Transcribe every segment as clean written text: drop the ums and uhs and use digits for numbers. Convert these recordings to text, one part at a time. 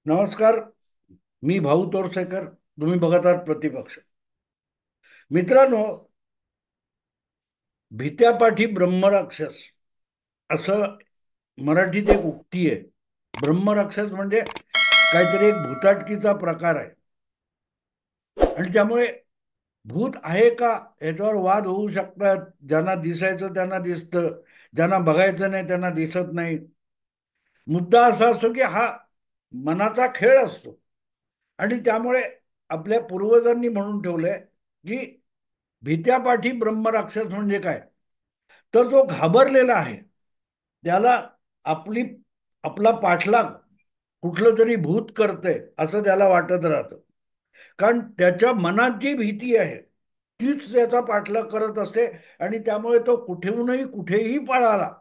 नमस्कार. मी भाऊ तोरसेकर. तुम्ही बघत आहात प्रतिपक्ष. मित्रांनो, भीत्यापाठी ब्रह्मराक्षस असं मराठीत एक उक्ती आहे. ब्रह्मराक्षस म्हणजे काहीतरी एक भूताटकीचा प्रकार आहे. आणि त्यामुळे भूत आहे का याच्यावर वाद होऊ शकतात. ज्यांना दिसायचं त्यांना दिसतं, ज्यांना बघायचं नाही त्यांना दिसत नाही. मुद्दा असा असतो की हा मनाचा खेळ असतो. आणि त्यामुळे आपल्या पूर्वजांनी म्हणून ठेवलंय की भीत्यापाठी ब्रह्मराक्षस म्हणजे काय, तर जो घाबरलेला आहे त्याला आपली आपला पाठलाग कुठलं तरी भूत करतंय असं त्याला वाटत राहतं. कारण त्याच्या मनात जी भीती आहे तीच त्याचा पाठलाग करत असते. आणि त्यामुळे तो कुठेहूनही कुठेही पळाला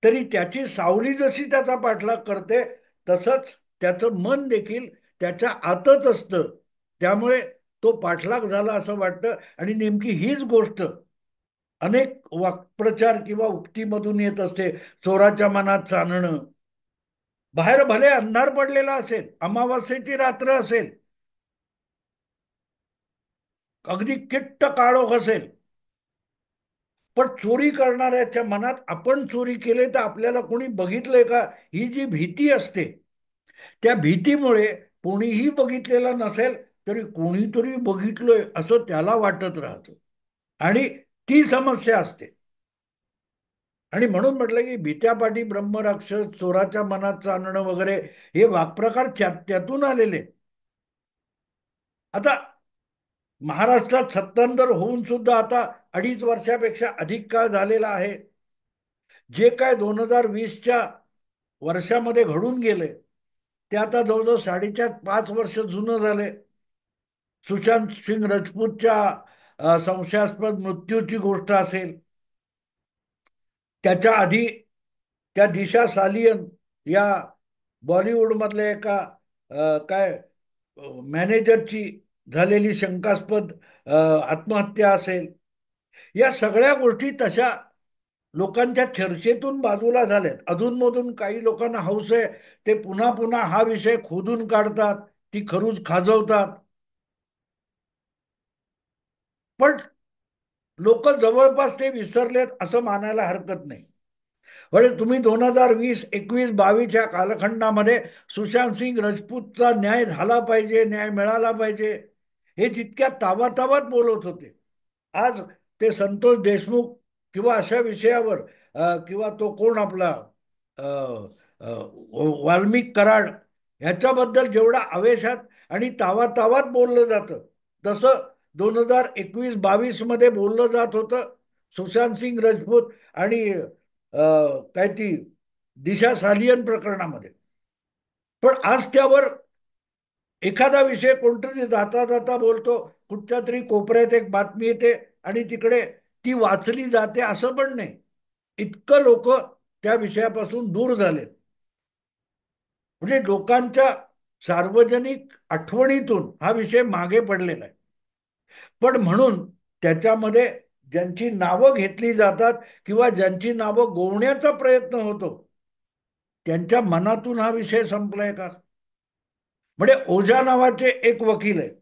तरी त्याची सावली जशी त्याचा पाठलाग करते तसंच त्याचं मन देखील त्याच्या आतच असतं. त्यामुळे तो पाठलाग झाला असं वाटतं. आणि नेमकी हीच गोष्ट अनेक वाक्प्रचार किंवा उक्तीमधून येत असते. चोराच्या मनात चांदणं. बाहेर भले अंधार पडलेला असेल, अमावास्येची रात्र असेल, अगदी किट्ट काळोख असेल, पण चोरी करणाऱ्याच्या मनात आपण चोरी केले तर आपल्याला कोणी बघितलंय का, ही जी भीती असते, त्या भीतीमुळे कोणीही बघितलेलं नसेल तरी कोणीतरी बघितलंय असं त्याला वाटत राहतं. आणि ती समस्या असते. आणि म्हणून म्हटलं की भीत्यापाठी ब्रह्मराक्षस, चोराच्या मनात चांदणं वगैरे हे वाक्प्रकार त्यातून आलेले. आता महाराष्ट्रात सत्तांतर होऊन सुद्धा आता 2.5 वर्षापेक्षा अधिक काळ झालेला आहे. जे काय 2020च्या वर्षामध्ये घडून गेले ते आता जवळजवळ 4.5 5 वर्ष जुनं झाले. सुशांत सिंग राजपूतच्या संशयास्पद मृत्यूची गोष्ट असेल, त्याच्या आधी त्या दिशा सालियन या बॉलिवूडमधल्या एका काय मॅनेजरची झालेली शंकास्पद आत्महत्या असेल, या सगळ्या गोष्टी तशा लोकांच्या चर्चेतून बाजूला झाल्यात. अधूनमधून काही लोकांना हौस आहे, ते पुन्हा पुन्हा हा विषय खोदून काढतात, ती खरूज खाजवतात. पण लोक जवळपास ते विसरलेत असं मानायला हरकत नाही. म्हणजे तुम्ही 2020 21 22 या कालखंडामध्ये सुशांत सिंग राजपूतचा न्याय झाला पाहिजे, न्याय मिळाला पाहिजे, हे जितक्या तावातावात बोलत होते, आज ते संतोष देशमुख किंवा अशा विषयावर किंवा तो कोण आपला अ, अ, वाल्मिक कराड ह्याच्याबद्दल जेवढा आवेशात आणि तावातावात बोललं जातं, तसं 2021 22 मध्ये बोललं जात होतं सुशांत सिंग राजपूत आणि काय ती दिशा सालियन प्रकरणामध्ये. पण आज त्यावर एखादा विषय कोणतरी जाता जाता बोलतो, कुठच्या तरी कोपऱ्यात एक बातमी येते आणि तिकडे ती वाचली जाते असं पण नाही. इतकं लोक त्या विषयापासून दूर झालेत. म्हणजे लोकांच्या सार्वजनिक आठवणीतून हा विषय मागे पडलेला आहे. पण म्हणून त्याच्यामध्ये ज्यांची नावं घेतली जातात किंवा ज्यांची नावं गोवण्याचा प्रयत्न होतो त्यांच्या मनातून हा विषय संपलाय का. म्हणजे ओझा नावाचे एक वकील आहेत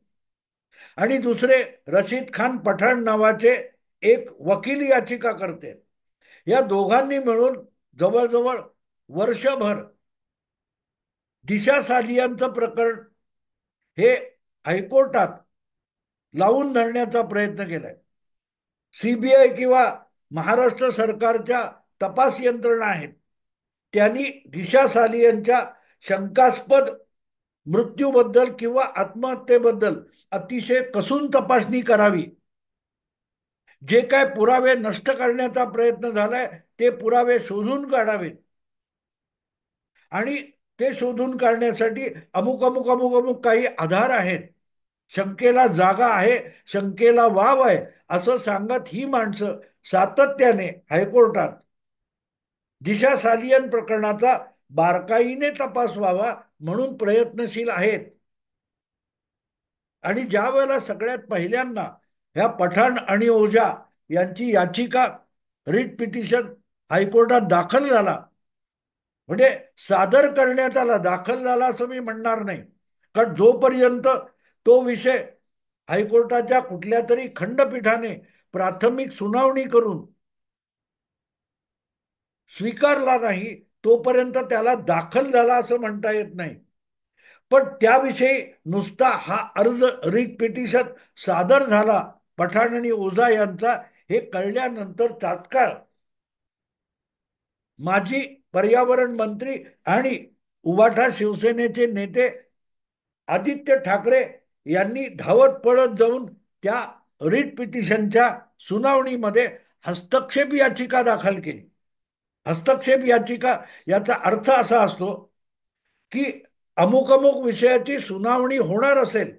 आणि दुसरे रशीद खान पठाण नावाचे एक वकील याचिका करते. या दोघांनी मिळून जवळजवळ वर्षभर दिशा सालियांचं प्रकरण हे हायकोर्टात लावून धरण्याचा प्रयत्न केलाय. सीबीआय किंवा महाराष्ट्र सरकारच्या तपास यंत्रणा आहेत, त्यांनी दिशा सालियनच्या शंकास्पद मृत्यूबद्दल किंवा आत्महत्येबद्दल अतिशय कसून तपासणी करावी. जे काय पुरावे नष्ट करण्याचा प्रयत्न झालाय ते पुरावे शोधून काढावेत. आणि ते शोधून काढण्यासाठी अमुक अमुक अमुक अमुक काही आधार आहेत, शंकेला जागा आहे, शंकेला वाव आहे, असं सांगत ही माणसं सातत्याने हायकोर्टात दिशा सालियन प्रकरणाचा बारकाईने तपास व्हावा म्हणून प्रयत्नशील आहेत. आणि ज्या वेळेला सगळ्यात पहिल्यांदा ह्या पठाण आणि ओझा यांची याचिका रिट पिटिशन हायकोर्टात दाखल झाला म्हणजे सादर करण्यात आला, दाखल झाला असं मी म्हणणार नाही. कारण जोपर्यंत तो विषय हायकोर्टाच्या कुठल्या तरी खंडपीठाने प्राथमिक सुनावणी करून स्वीकारला नाही, तोपर्यंत त्याला दाखल झाला असं म्हणता येत नाही. पण त्याविषयी नुसता हा अर्ज, रिट पिटिशन सादर झाला पठाण आणि ओझा यांचा, हे कळल्यानंतर तात्काळ माजी पर्यावरण मंत्री आणि उबाठा शिवसेनेचे नेते आदित्य ठाकरे यांनी धावत पळत जाऊन त्या रिट पिटिशनच्या सुनावणीमध्ये हस्तक्षेप याचिका दाखल केली. हस्तक्षेप याचिका याचा अर्थ असा असतो की अमुक अमुक विषयाची सुनावणी होणार असेल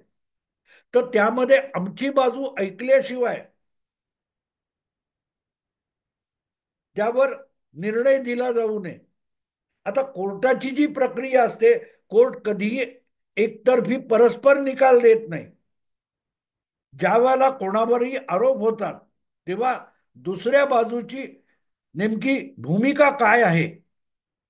तर त्यामध्ये आमची बाजू ऐकल्याशिवाय त्यावर निर्णय दिला जाऊ नये. आता कोर्टाची जी प्रक्रिया असते, कोर्ट कधीही एकतर्फी परस्पर निकाल देत नाही. ज्या वेळेला कोणावरही आरोप होतात तेव्हा दुसऱ्या बाजूची नेमकी भूमिका काय आहे,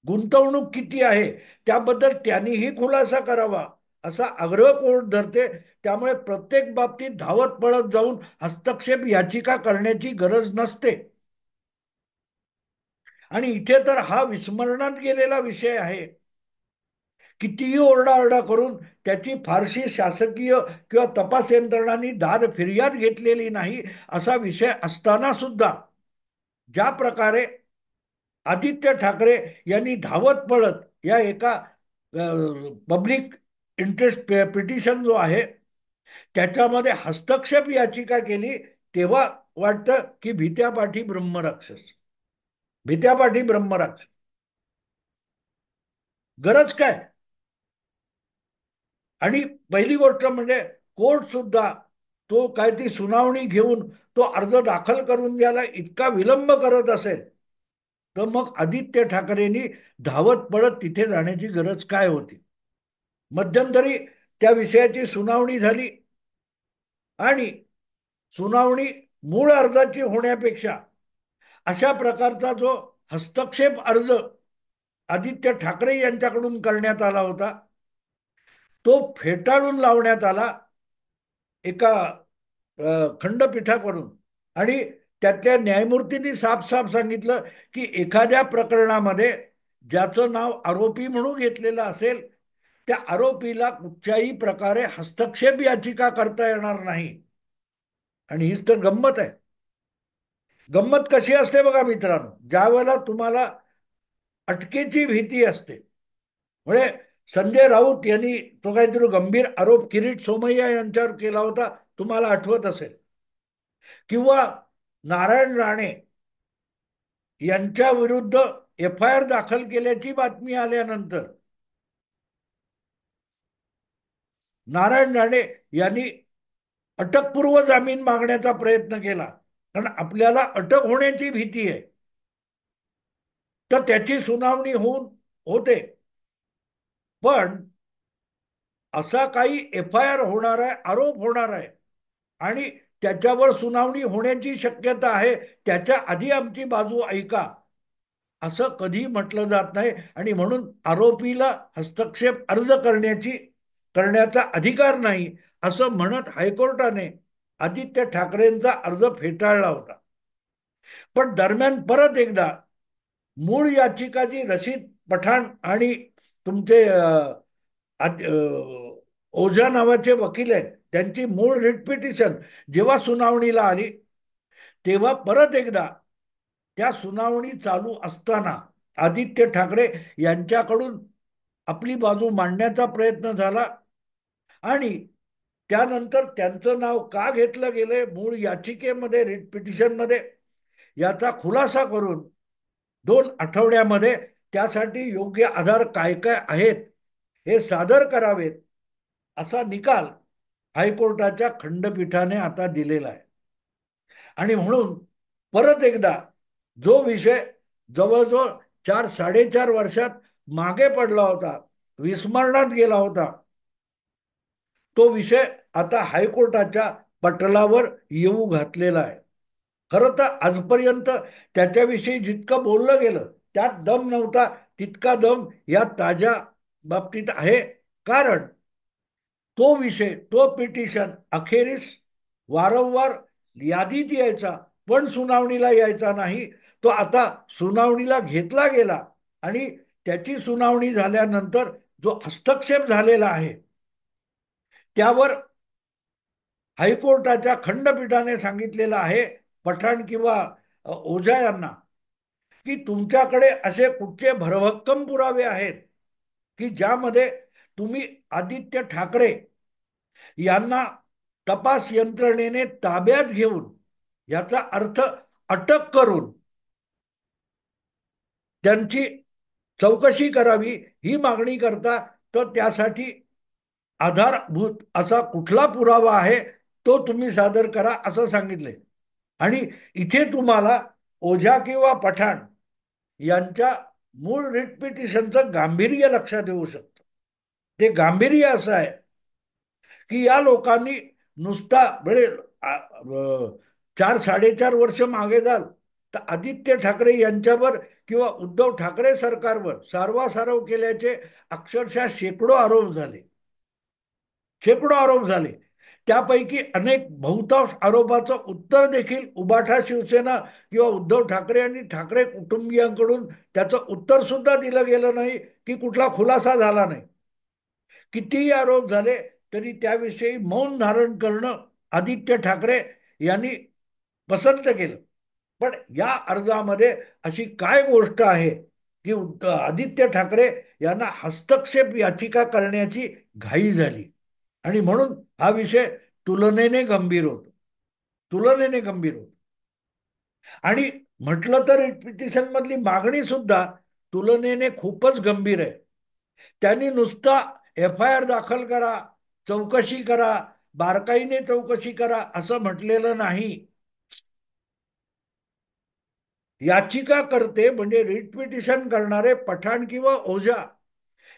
गुंतवणूक किती आहे, त्याबद्दल त्यांनीही खुलासा करावा असा आग्रह कोर्ट धरते. त्यामुळे प्रत्येक बाबतीत धावत पळत जाऊन हस्तक्षेप याचिका करण्याची गरज नसते. आणि इथे तर हा विस्मरणात गेलेला विषय आहे. कितीही ओरडाओरडा करून त्याची फारशी शासकीय किंवा तपास यंत्रणांनी दाद फिर्याद घेतलेली नाही, असा विषय असताना सुद्धा ज्या प्रकारे आदित्य ठाकरे यांनी धावत पळत या एका पब्लिक इंटरेस्ट पिटिशन जो आहे त्याच्यामध्ये हस्तक्षेप याचिका केली, तेव्हा वाटतं की भित्यापाठी ब्रह्मराक्षस, भित्यापाठी ब्रह्मराक्षस. गरज काय? आणि पहिली गोष्ट म्हणजे कोर्ट सुद्धा तो काय ती सुनावणी घेऊन तो अर्ज दाखल करून द्यायला इतका विलंब करत असेल तर मग आदित्य ठाकरेंनी धावत पळत तिथे जाण्याची गरज काय होती. मध्यंतरी त्या विषयाची सुनावणी झाली आणि सुनावणी मूळ अर्जाची होण्यापेक्षा अशा प्रकारचा जो हस्तक्षेप अर्ज आदित्य ठाकरे यांच्याकडून करण्यात आला होता तो फेटाळून लावण्यात आला एका खंडपीठाकडून. आणि त्यातल्या न्यायमूर्तींनी साफ साफ सांगितलं की एखाद्या प्रकरणामध्ये ज्याचं नाव आरोपी म्हणून घेतलेलं असेल त्या आरोपीला कुठच्याही प्रकारे हस्तक्षेप याचिका करता येणार नाही. आणि हीच तर गंमत आहे. गंमत कशी असते बघा मित्रांनो, ज्या वेळेला तुम्हाला अटकेची भीती असते, म्हणजे संजय राऊत यांनी तो काहीतरी गंभीर आरोप किरीट सोमय्या यांच्यावर केला होता, तुम्हाला आठवत असेल. किंवा नारायण राणे यांच्या विरुद्ध एफ-आय-आर दाखल केल्याची बातमी आल्यानंतर नारायण राणे यांनी अटकपूर्व जामीन मागण्याचा प्रयत्न केला, कारण आपल्याला अटक होण्याची भीती आहे. तर त्याची सुनावणी होऊन होते. पण असा काही एफ-आय-आर होणार आहे, आरोप होणार आहे आणि त्याच्यावर सुनावणी होण्याची शक्यता आहे, त्याच्या आधी आमची बाजू ऐका, असं कधी म्हटलं जात नाही. आणि म्हणून आरोपीला हस्तक्षेप अर्ज करण्याचा अधिकार नाही असं म्हणत हायकोर्टाने आदित्य ठाकरेंचा अर्ज फेटाळला होता. पण दरम्यान परत एकदा मूळ याचिकाची रशीद पठाण आणि तुमचे ओझा नावाचे वकील आहेत त्यांची मूळ रिट पिटिशन जेव्हा सुनावणीला आली तेव्हा परत एकदा त्या सुनावणी चालू असताना आदित्य ठाकरे यांच्याकडून आपली बाजू मांडण्याचा प्रयत्न झाला आणि त्यानंतर त्यांचं नाव का घेतलं गेलंय मूळ याचिकेमध्ये, रिट पिटिशनमध्ये, याचा खुलासा करून 2 आठवड्यामध्ये त्यासाठी योग्य आधार काय काय आहेत हे सादर करावेत असा निकाल हायकोर्टाच्या खंडपीठाने आता दिलेला आहे. आणि म्हणून परत एकदा जो विषय जवळजवळ 4-4.5 वर्षात मागे पडला होता, विस्मरणात गेला होता, तो विषय आता हायकोर्टाच्या पटलावर येऊ घातलेला आहे. खरं तर आजपर्यंत त्याच्याविषयी जितकं बोललं गेलं त्यात दम नव्हता, तितका दम या ताज्या बाबतीत आहे. कारण तो विषय, तो पिटिशन अखेरीस वारंवार यादीत यायचा, पण सुनावणीला यायचा नाही. तो आता सुनावणीला घेतला गेला आणि त्याची सुनावणी झाल्यानंतर जो हस्तक्षेप झालेला आहे त्यावर हायकोर्टाच्या खंडपीठाने सांगितलेलं आहे, पठाण किंवा ओझा यांना, की तुमच्याकडे असे कुठचे भरभक्कम पुरावे आहेत की ज्यामध्ये तुम्ही आदित्य ठाकरे यांना तपास यंत्रणेने ताब्यात घेऊन, याचा अर्थ अटक करून त्यांची चौकशी करावी ही मागणी करता, तर त्यासाठी आधारभूत असा कुठला पुरावा आहे तो तुम्ही सादर करा असं सांगितले. आणि इथे तुम्हाला ओझा किंवा पठाण यांच्या मूळ रिट पिटिशनचं गांभीर्य लक्षात येऊ शकतं. ते गांभीर्य असं आहे की या लोकांनी नुसता म्हणजे 4-4.5 वर्ष मागे जाल तर आदित्य ठाकरे यांच्यावर किंवा उद्धव ठाकरे सरकारवर सारवासारव केल्याचे अक्षरशः शेकडो आरोप झाले. शेकडो आरोप झाले. त्यापैकी अनेक बहुतांश आरोपाचं उत्तर देखील उबाठा शिवसेना किंवा उद्धव ठाकरे आणि ठाकरे कुटुंबियांकडून त्याचं उत्तर सुद्धा दिलं गेलं नाही, की कुठला खुलासा झाला नाही. कितीही आरोप झाले तरी त्याविषयी मौन धारण करणं आदित्य ठाकरे यांनी पसंत केलं. पण या अर्जामध्ये अशी काय गोष्ट आहे की आदित्य ठाकरे यांना हस्तक्षेप याचिका करण्याची घाई झाली आणि म्हणून हा विषय तुलनेने गंभीर होतो. तुलनेने गंभीर होतो. आणि म्हटलं तर पिटिशन मधली मागणी सुद्धा तुलनेने खूपच गंभीर आहे. त्यांनी नुसता FIR दाखल करा, चौकशी करा, बारकाईने चौकशी करा असं म्हटलेलं नाही. याचिका करते म्हणजे रिट पिटिशन करणारे पठाण किंवा ओझा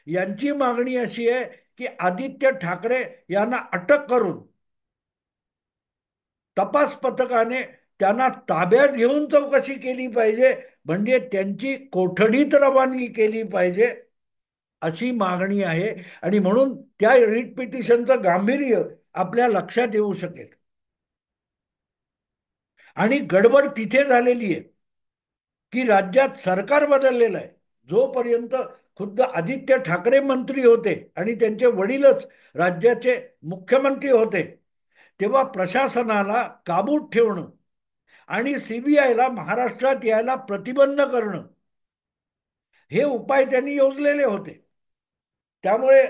यांची मागणी अशी आहे की आदित्य ठाकरे यांना अटक करून तपास पथकाने त्यांना ताब्यात घेऊन चौकशी केली पाहिजे, म्हणजे त्यांची कोठडीत रवानगी केली पाहिजे अशी मागणी आहे. आणि म्हणून त्या रिट पिटिशनचं गांभीर्य आपल्या लक्षात येऊ शकेल. आणि गडबड तिथे झालेली आहे की राज्यात सरकार बदललेलं आहे. जोपर्यंत खुद्द आदित्य ठाकरे मंत्री होते आणि त्यांचे वडीलच राज्याचे मुख्यमंत्री होते, तेव्हा प्रशासनाला काबूत ठेवणं आणि CBIला महाराष्ट्रात यायला प्रतिबंध करणं हे उपाय त्यांनी योजलेले होते. त्यामुळे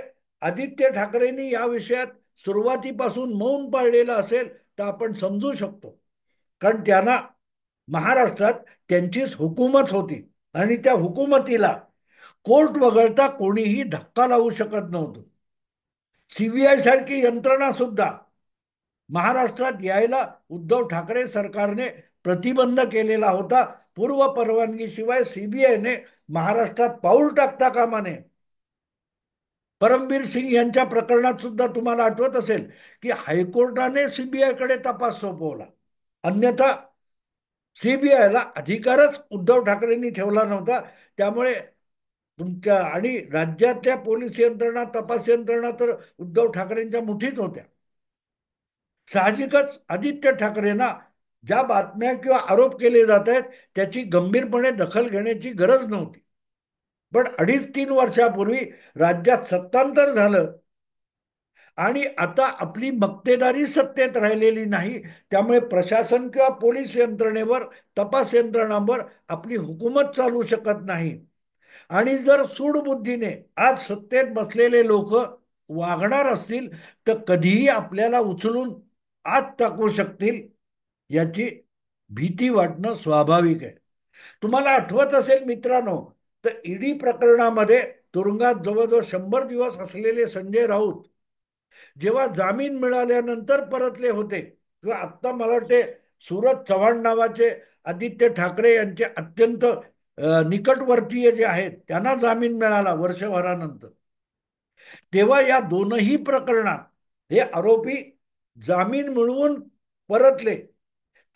आदित्य ठाकरेंनी या विषयात सुरुवातीपासून मौन पाळलेलं असेल तर आपण समजू शकतो. कारण त्यांना महाराष्ट्रात त्यांचीच हुकूमत होती आणि त्या हुकूमतीला कोर्ट वगळता कोणीही धक्का लावू शकत नव्हतं. CBI सारखी यंत्रणा सुद्धा महाराष्ट्रात यायला उद्धव ठाकरे सरकारने प्रतिबंध केलेला होता. पूर्व परवानगीशिवाय CBIने महाराष्ट्रात पाऊल टाकता कामा नये. परमबीर सिंग यांच्या प्रकरणात सुद्धा तुम्हाला आठवत असेल की हायकोर्टाने CBIकडे तपास सोपवला. अन्यथा CBIला अधिकारच उद्धव ठाकरेंनी ठेवला नव्हता. त्यामुळे तुमच्या आणि राज्यातल्या पोलीस यंत्रणा, तपास यंत्रणा तर उद्धव ठाकरेंच्या मुठीत होत्या. साहजिकच आदित्य ठाकरेंना ज्या बातम्या किंवा आरोप केले जात आहेत त्याची गंभीरपणे दखल घेण्याची गरज नव्हती. पण 2.5-3 वर्षापूर्वी राज्यात सत्तांतर झालं आणि आता आपली मक्तेदारी सत्तेत राहिलेली नाही. त्यामुळे प्रशासन किंवा पोलीस यंत्रणेवर, तपास यंत्रणांवर आपली हुकूमत चालू शकत नाही. आणि जर सूडबुद्धीने आज सत्तेत बसलेले लोक वागणार असतील तर कधीही आपल्याला उचलून आत टाकू शकतील याची भीती वाटणं स्वाभाविक आहे. तुम्हाला आठवत असेल मित्रांनो, तर ईडी प्रकरणामध्ये तुरुंगात जवळजवळ 100 दिवस असलेले संजय राऊत जेव्हा जामीन मिळाल्यानंतर परतले होते, किंवा आत्ता मला वाटते सूरज चव्हाण नावाचे आदित्य ठाकरे यांचे अत्यंत निकटवर्तीय जे आहेत त्यांना जामीन मिळाला वर्षभरानंतर, तेव्हा या दोनही प्रकरणात हे आरोपी जामीन मिळवून परतले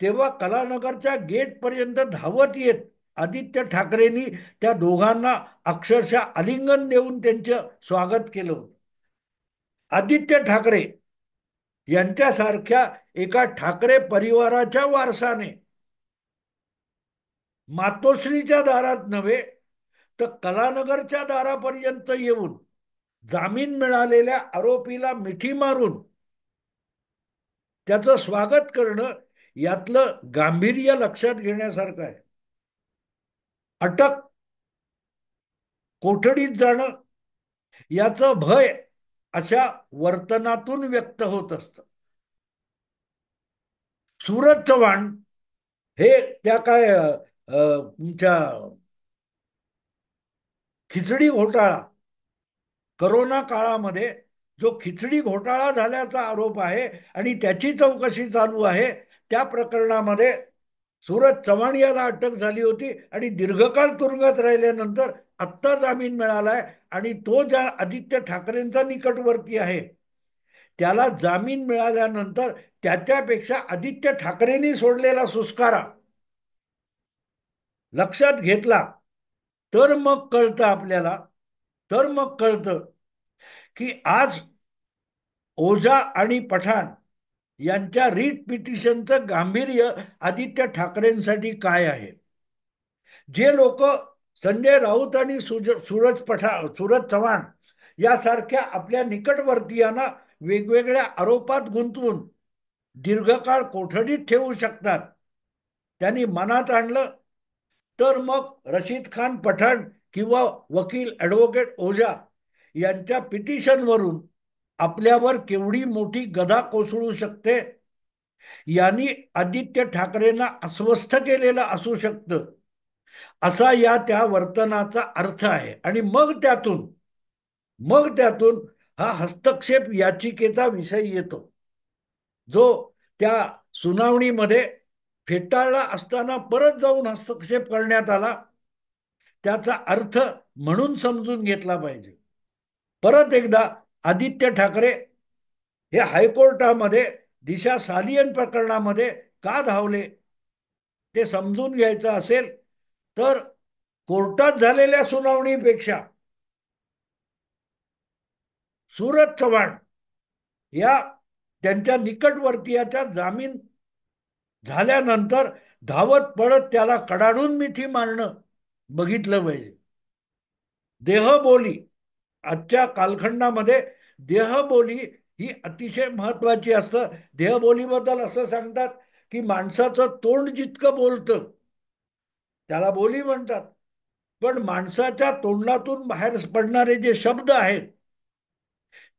तेव्हा कलानगरच्या गेटपर्यंत धावत येत आदित्य ठाकरेंनी त्या दोघांना अक्षरशः आलिंगन देऊन त्यांचं स्वागत केलं होतं. आदित्य ठाकरे यांच्यासारख्या एका ठाकरे परिवाराच्या वारसाने मातोश्रीच्या दारात नव्हे तर कलानगरच्या दारापर्यंत येऊन जामीन मिळालेल्या आरोपीला मिठी मारून त्याचं स्वागत करणं, यातलं गांभीर्य लक्षात घेण्यासारखं आहे. अटक, कोठडीत जाणं याचं भय अशा वर्तनातून व्यक्त होत असतं. सूरज चव्हाण हे त्या काय तुमच्या खिचडी घोटाळा, करोना काळामध्ये जो खिचडी घोटाळा झाल्याचा आरोप आहे आणि त्याची चौकशी चालू आहे, त्या प्रकरणामध्ये सूरज चव्हाण याला अटक झाली होती आणि दीर्घकाळ तुरुंगात राहिल्यानंतर आत्ता जामीन मिळालाय. आणि तो ज्या आदित्य ठाकरेंचा निकटवर्ती आहे त्याला जामीन मिळाल्यानंतर त्याच्यापेक्षा आदित्य ठाकरेंनी सोडलेला सुस्कारा लक्षात घेतला तर मग कळतं आपल्याला, तर मग कळतं की आज ओझा आणि पठाण यांच्या रीट पिटिशनचं गांभीर्य आदित्य ठाकरेंसाठी काय आहे. जे लोक संजय राऊत आणि सूरज चव्हाण यासारख्या आपल्या निकटवर्तीयांना वेगवेगळ्या आरोपात गुंतवून दीर्घकाळ कोठडीत ठेवू शकतात, त्यांनी मनात आणलं तर मग रशीद खान पठाण किंवा वकील ॲडव्होकेट ओझा यांच्या पिटिशनवरून आपल्यावर केवढी मोठी गदा कोसळू शकते यांनी आदित्य ठाकरेंना अस्वस्थ केलेलं असू शकतं, असा या त्या वर्तनाचा अर्थ आहे. आणि मग त्यातून हा हस्तक्षेप याचिकेचा विषय येतो, जो त्या सुनावणीमध्ये फेटाळला असताना परत जाऊन हस्तक्षेप करण्यात आला. त्याचा अर्थ म्हणून समजून घेतला पाहिजे. परत एकदा आदित्य ठाकरे हे हायकोर्टामध्ये दिशा सालियन प्रकरणामध्ये का धावले ते समजून घ्यायचं असेल तर कोर्टात झालेल्या सुनावणीपेक्षा सूरज चव्हाण या त्यांच्या निकटवर्तीयाच्या जामीन झाल्यानंतर धावत पळत त्याला कडाडून मिठी मारणं बघितलं पाहिजे. देहबोली, आजच्या कालखंडामध्ये देहबोली ही अतिशय महत्वाची असतं. देहबोलीबद्दल असं सांगतात की माणसाचं तोंड जितकं बोलतं त्याला बोली म्हणतात, पण माणसाच्या तोंडातून बाहेर पडणारे जे शब्द आहेत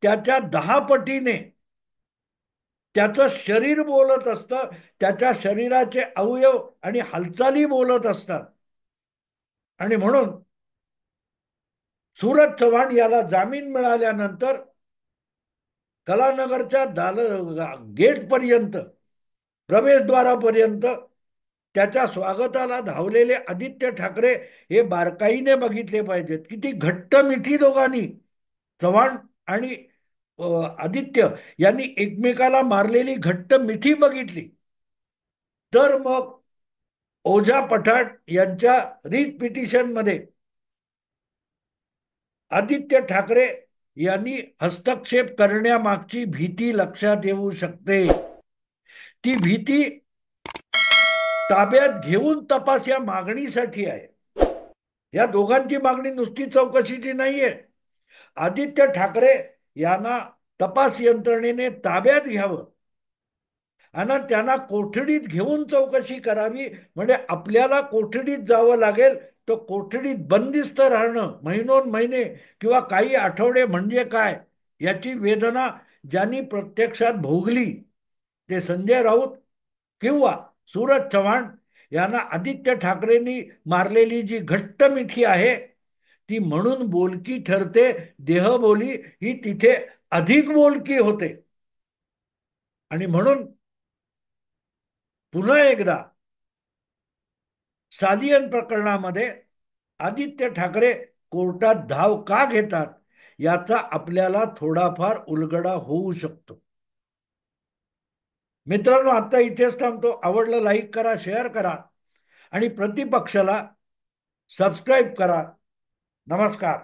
त्याच्या 10 पटीने त्याचं शरीर बोलत असतं, त्याच्या शरीराचे अवयव आणि हालचाली बोलत असतात. आणि म्हणून सूरज चव्हाण याला जामीन मिळाल्यानंतर कलानगरच्या गेटपर्यंत, प्रवेशद्वारापर्यंत त्याच्या स्वागताला धावलेले आदित्य ठाकरे हे बारकाईने बघितले पाहिजेत. किती घट्ट मिठी दोघांनी, चव्हाण आणि आदित्य यांनी एकमेकाला मारलेली घट्ट मिठी बघितली तर मग ओझा पठाण यांच्या रीट पिटिशनमध्ये आदित्य ठाकरे यांनी हस्तक्षेप करण्यामागची भीती लक्षात येऊ शकते. ती भीती ताब्यात घेऊन तपास या मागणीसाठी आहे. या दोघांची मागणी नुसती चौकशीची नाहीये. आदित्य ठाकरे यांना तपास यंत्रणेने ताब्यात घ्यावं आणि त्यांना कोठडीत घेऊन चौकशी करावी. म्हणजे आपल्याला कोठडीत जावं लागेल तर कोठडीत बंदिस्त राहणं महिनोन महिने किंवा काही आठवडे म्हणजे काय याची वेदना ज्यांनी प्रत्यक्षात भोगली ते संजय राऊत किंवा सूरज चव्हाण यांना आदित्य ठाकरेंनी मारलेली जी घट्ट मिठी आहे ती म्हणून बोलकी ठरते. देहबोली ही तिथे अधिक बोलकी होते. आणि म्हणून पुन्हा एकदा सालियन प्रकरणामध्ये आदित्य ठाकरे कोर्टात धाव का घेतात याचा आपल्याला थोडाफार उलगडा होऊ शकतो. मित्रांनो, आता इथेच थांबतो. आवडलं लाईक करा, शेअर करा आणि प्रतिपक्षाला सबस्क्राईब करा. नमस्कार.